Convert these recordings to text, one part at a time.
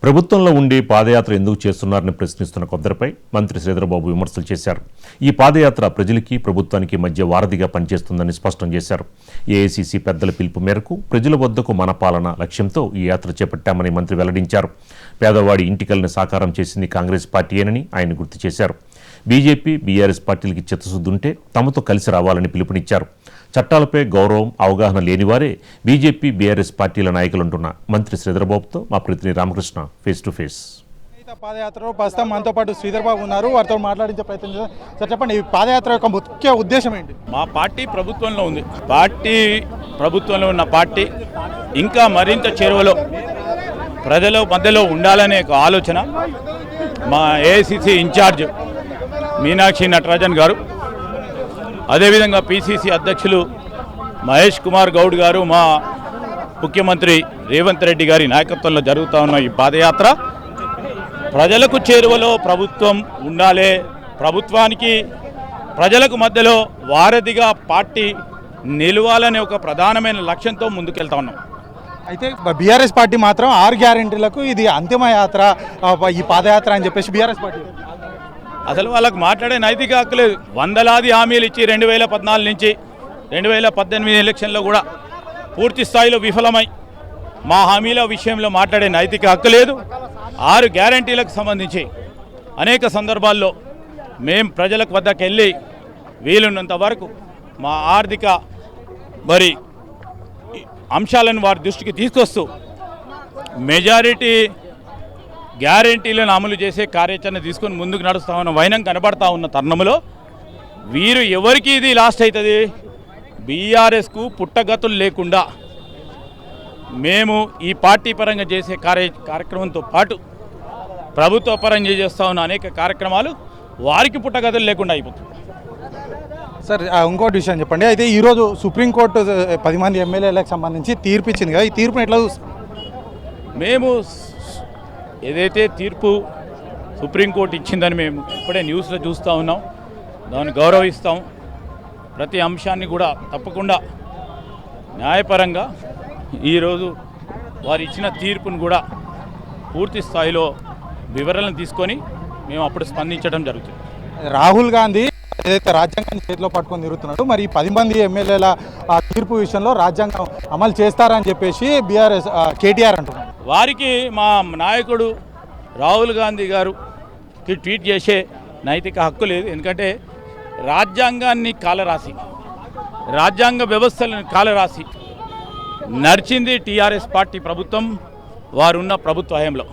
ప్రభుత్వంలో ఉండి పాదయాత్ర ఎందుకు చేస్తున్నారని ప్రశ్నిస్తున్న కొందరిపై మంత్రి శ్రీధరబాబు విమర్శలు చేశారు. ఈ పాదయాత్ర ప్రజలకి ప్రభుత్వానికి మధ్య వారధిగా పనిచేస్తుందని స్పష్టం చేశారు. ఏఐసీసీ పెద్దల పిలుపు మేరకు ప్రజల వద్దకు మన పాలన లక్ష్యంతో ఈ యాత్ర చేపట్టామని మంత్రి వెల్లడించారు. పేదవాడి ఇంటికల్ని సాకారం చేసింది కాంగ్రెస్ పార్టీయేనని ఆయన గుర్తు చేశారు. బీజేపీ, బీఆర్ఎస్ పార్టీలకి చిత్తశుద్ధి ఉంటే తమతో కలిసి రావాలని పిలుపునిచ్చారు. చట్టాలపై గౌరవం, అవగాహన లేనివారే బీజేపీ, బీఆర్ఎస్ పార్టీల నాయకులంటున్న మంత్రి శ్రీధరబాబుతో మా ప్రతినిధి రామకృష్ణ ఫేస్ టు ఫేస్. పాదయాత్రలో ప్రస్తుతం మనతో పాటు శ్రీధరబాబు ఉన్నారు. వారితో మాట్లాడించే ప్రయత్నం చేద్దాం. సార్ చెప్పండి, ఈ పాదయాత్ర యొక్క ముఖ్య ఉద్దేశం ఏంటి? మా పార్టీ ప్రభుత్వంలో ఉంది. ప్రభుత్వంలో ఉన్న పార్టీ ఇంకా మరింత చేరువలో ప్రజల మధ్యలో ఉండాలనే ఒక ఆలోచన మా ఏఐసీసీ ఇన్ఛార్జ్ మీనాక్షి నటరాజన్ గారు, అదేవిధంగా పిసిసి అధ్యక్షులు మహేష్ కుమార్ గౌడ్ గారు, మా ముఖ్యమంత్రి రేవంత్ రెడ్డి గారి నాయకత్వంలో జరుగుతూ ఉన్న ఈ పాదయాత్ర ప్రజలకు చేరువలో ప్రభుత్వం ఉండాలి, ప్రభుత్వానికి ప్రజలకు మధ్యలో వారధిగా పార్టీ నిలవాలనే ఒక ప్రధానమైన లక్ష్యంతో ముందుకెళ్తా ఉన్నాం. అయితే బీఆర్ఎస్ పార్టీ మాత్రం 6 గ్యారెంటీలకు ఇది అంతిమ యాత్ర, ఈ పాదయాత్ర అని చెప్పేసి బీఆర్ఎస్ పార్టీ అసలు వాళ్ళకు మాట్లాడే నైతిక హక్కు లేదు. వందలాది హామీలు ఇచ్చి 2014 నుంచి 2018 ఎలక్షన్లో కూడా పూర్తి స్థాయిలో విఫలమై మా హామీల విషయంలో మాట్లాడే నైతిక హక్కు లేదు. 6 గ్యారంటీలకు సంబంధించి అనేక సందర్భాల్లో మేం ప్రజలకు వద్దకు వెళ్ళి వీలున్నంత వరకు మా ఆర్థిక అంశాలను వారి దృష్టికి తీసుకొస్తూ మెజారిటీ గ్యారంటీలను అమలు చేసే కార్యాచరణ తీసుకొని ముందుకు నడుస్తూ ఉన్న వైనం కనబడతా ఉన్న తరుణంలో వీరు ఎవరికి ఇది లాస్ట్ అవుతుంది? బీఆర్ఎస్కు పుట్టగతులు లేకుండా మేము ఈ పార్టీ పరంగా చేసే కార్యక్రమంతో పాటు ప్రభుత్వ పరంగా చేస్తూ ఉన్న అనేక కార్యక్రమాలు వారికి పుట్టగతులు లేకుండా అయిపోతుంది. సార్ ఇంకోటి విషయం చెప్పండి. అయితే ఈరోజు సుప్రీంకోర్టు 10 మంది ఎమ్మెల్యేలకు సంబంధించి తీర్పు ఇచ్చింది కదా, ఈ తీర్పును ఎట్లా మేము ఏదైతే తీర్పు సుప్రీంకోర్టు ఇచ్చిందని మేము ఇప్పుడే న్యూస్లో చూస్తూ ఉన్నాం, దాన్ని గౌరవిస్తాం. ప్రతి అంశాన్ని కూడా తప్పకుండా న్యాయపరంగా ఈరోజు వారు ఇచ్చిన తీర్పును కూడా పూర్తి స్థాయిలో వివరాలను తీసుకొని మేము అప్పుడు స్పందించడం జరుగుతుంది. రాహుల్ గాంధీ ఏదైతే రాజ్యాంగాన్ని చేతిలో పట్టుకొని తిరుగుతున్నాడు, మరి 10 మంది ఎమ్మెల్యేల తీర్పు విషయంలో రాజ్యాంగం అమలు చేస్తారని చెప్పేసి బీఆర్ఎస్ కేటీఆర్ అంటున్నారు. వారికి మా నాయకుడు రాహుల్ గాంధీ గారుకి ట్వీట్ చేసే నైతిక హక్కు లేదు. ఎందుకంటే రాజ్యాంగాన్ని కాలరాసి, రాజ్యాంగ వ్యవస్థలను కాలరాసి నడిచింది టీఆర్ఎస్ పార్టీ ప్రభుత్వం, వారున్న ప్రభుత్వ హయాంలో.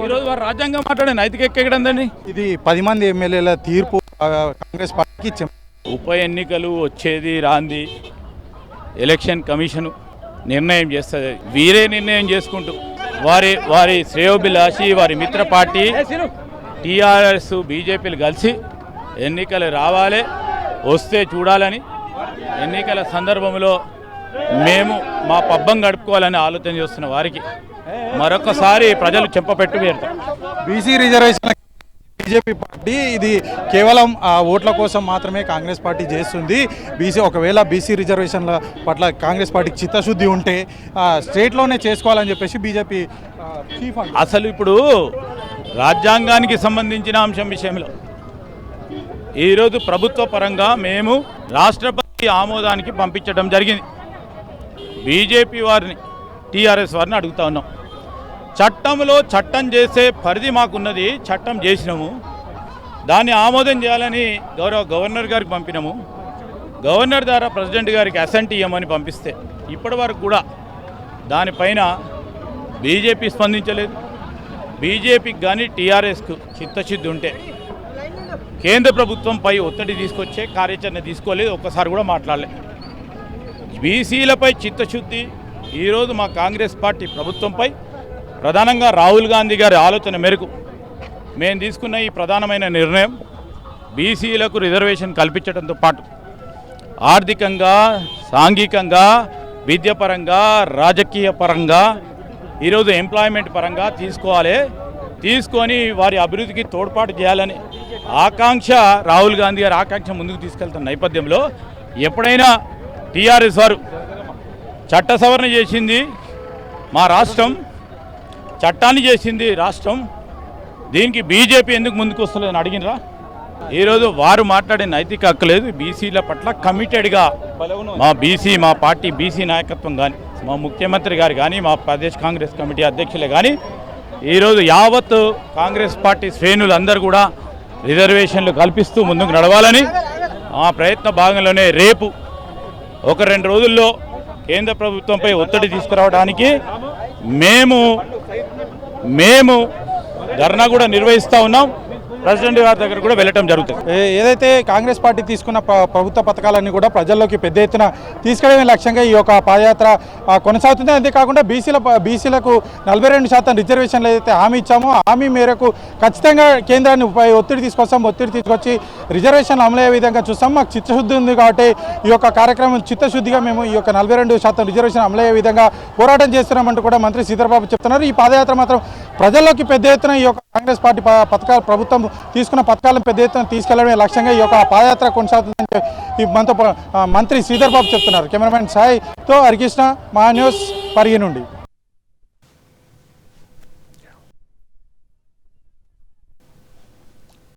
ఈరోజు వారు రాజ్యాంగం మాట్లాడే నైతిక ఎక్కడండి? ఇది 10 మంది ఎమ్మెల్యేల తీర్పు కాంగ్రెస్ పార్టీకి ఉప ఎన్నికలు వచ్చేది రాంది ఎలక్షన్ కమిషన్ నిర్ణయం చేస్తుంది. వీరే నిర్ణయం చేసుకుంటూ వారి శ్రేయోభిలాషి, వారి మిత్ర పార్టీ టీఆర్ఎస్, బీజేపీలు కలిసి ఎన్నికలు రావాలి, వస్తే చూడాలని, ఎన్నికల సందర్భంలో మేము మా పబ్బం గడుపుకోవాలని ఆలోచన చేస్తున్న వారికి మరొకసారి ప్రజలు చెప్పపెట్టు వేరుతారు. బీసీ రిజర్వేషన్ బీజేపీ పార్టీ ఇది కేవలం ఓట్ల కోసం మాత్రమే కాంగ్రెస్ పార్టీ చేస్తుంది. ఒకవేళ బీసీ రిజర్వేషన్ల పట్ల కాంగ్రెస్ పార్టీకి చిత్తశుద్ధి ఉంటే స్టేట్లోనే చేసుకోవాలని చెప్పేసి బీజేపీ చీఫ్. అసలు ఇప్పుడు రాజ్యాంగానికి సంబంధించిన అంశం విషయంలో ఈరోజు ప్రభుత్వ పరంగా మేము రాష్ట్రపతి ఆమోదానికి పంపించడం జరిగింది. బీజేపీ వారిని, టీఆర్ఎస్ వారిని అడుగుతా ఉన్నాం. చట్టంలో చట్టం చేసే పరిధి మాకున్నది, చట్టం చేసినాము, దాన్ని ఆమోదం చేయాలని గవర్నర్ గారికి పంపినాము. గవర్నర్ ద్వారా ప్రెసిడెంట్ గారికి అసెంట్ ఇవ్వమని పంపిస్తే ఇప్పటి వరకు కూడా దానిపైన బీజేపీ స్పందించలేదు. బీజేపీకి కానీ టీఆర్ఎస్కు చిత్తశుద్ధి ఉంటే కేంద్ర ప్రభుత్వంపై ఒత్తిడి తీసుకొచ్చే కార్యాచరణ తీసుకోలేదు, ఒక్కసారి కూడా మాట్లాడలేదు. బీసీలపై చిత్తశుద్ధి ఈరోజు మా కాంగ్రెస్ పార్టీ ప్రభుత్వంపై ప్రధానంగా రాహుల్ గాంధీ గారి ఆలోచన మేరకు మేము తీసుకున్న ఈ ప్రధానమైన నిర్ణయం బీసీలకు రిజర్వేషన్ కల్పించడంతో పాటు ఆర్థికంగా, సాంఘికంగా, విద్యపరంగా, రాజకీయ పరంగా, ఈరోజు ఎంప్లాయ్మెంట్ పరంగా తీసుకొని వారి అభివృద్ధికి తోడ్పాటు చేయాలని ఆకాంక్ష, రాహుల్ గాంధీ గారి ఆకాంక్ష ముందుకు తీసుకెళ్తున్న నేపథ్యంలో ఎప్పుడైనా టీఆర్ఎస్ వారు చట్ట సవరణ చేసింది మా రాష్ట్రం, చట్టాన్ని చేసింది రాష్ట్రం, దీనికి బీజేపీ ఎందుకు ముందుకు వస్తలేదని అడిగినరా? ఈరోజు వారు మాట్లాడే నైతిక హక్కు లేదు. బీసీల పట్ల కమిటెడ్గా మా పార్టీ బీసీ నాయకత్వం కానీ, మా ముఖ్యమంత్రి గారు కానీ, మా ప్రదేశ్ కాంగ్రెస్ కమిటీ అధ్యక్షులే కానీ ఈరోజు యావత్ కాంగ్రెస్ పార్టీ శ్రేణులందరూ కూడా రిజర్వేషన్లు కల్పిస్తూ ముందుకు నడవాలని ఆ ప్రయత్న భాగంలోనే రేపు 1-2 రోజుల్లో కేంద్ర ప్రభుత్వంపై ఒత్తిడి తీసుకురావడానికి మేము ధర్నా కూడా నిర్వహిస్తూ ఉన్నాం. ప్రెసిడెంట్ గారి దగ్గర కూడా వెళ్ళటం జరుగుతుంది. ఏదైతే కాంగ్రెస్ పార్టీ తీసుకున్న ప్రభుత్వ పథకాలన్నీ కూడా ప్రజల్లోకి పెద్ద ఎత్తున తీసుకెళ్లే లక్ష్యంగా ఈ యొక్క పాదయాత్ర కొనసాగుతుంది. అంతేకాకుండా బీసీలకు 42% రిజర్వేషన్లు ఏదైతే హామీ ఇచ్చామో హామీ మేరకు ఖచ్చితంగా కేంద్రాన్ని ఒత్తిడి తీసుకొచ్చి రిజర్వేషన్లు అమలయ్యే విధంగా చూస్తాం. మాకు చిత్తశుద్ధి ఉంది కాబట్టి ఈ యొక్క కార్యక్రమం చిత్తశుద్ధిగా మేము ఈ యొక్క 42% రిజర్వేషన్ అమలయ్యే విధంగా పోరాటం చేస్తున్నామంటూ కూడా మంత్రి శ్రీధర్బాబు చెప్తున్నారు. ఈ పాదయాత్ర మాత్రం ప్రజల్లోకి పెద్ద ఎత్తున ఈ యొక్క కాంగ్రెస్ పార్టీ ప్రభుత్వం తీసుకున్న పథకాలను పెద్ద ఎత్తున తీసుకెళ్లడమే లక్ష్యంగా ఈ యొక్క పాదయాత్ర కొనసాగుతుందని ఈ మనతో మంత్రి శ్రీధర్బాబు చెప్తున్నారు. కెమెరామెన్ సాయితో హరికృష్ణ, మా న్యూస్ పరిగి నుండి.